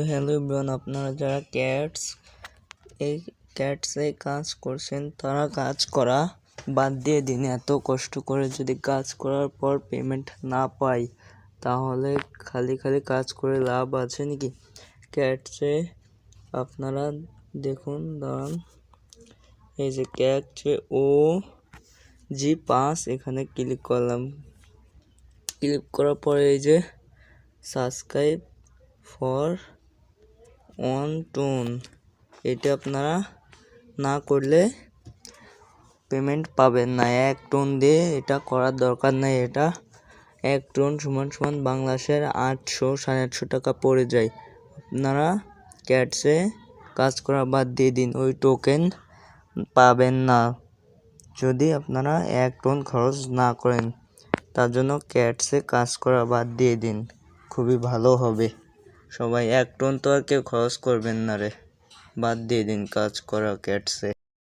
Hello everyone, আপনারা যারা ক্যাটসে কাজ করছেন তারা কাজ করা বাদ দিয়ে দিন। এত কষ্ট করে যদি কাজ করার পর পেমেন্ট না পাই তাহলে খালি কাজ করে লাভ আছে নাকি? ক্যাটসে আপনারা দেখুন, দাঁড়ান, এই যে ক্যাটসে OG5 এখানে ক্লিক করলাম। ক্লিক করার পরে এই যে সাবস্ক্রাইব ফর অন টোন, এটা আপনারা না করলে পেমেন্ট পাবেন না। 1 টোন দিয়ে এটা করার দরকার নাই। এটা 1 টোন সমান বাংলাদেশের 800-850 টাকা পড়ে যায়। আপনারা ক্যাটসে কাজ করা বাদ দিয়ে দিন, ওই টোকেন পাবেন না যদি আপনারা 1 টোন খরচ না করেন। তার জন্য ক্যাটসে কাজ করা বাদ দিয়ে দিন, খুবই ভালো হবে। সবাই 1 টোন তো আর কেউ খরচ করবেন না রে, বাদ দিয়ে দিন কাজ করা ক্যাটসে।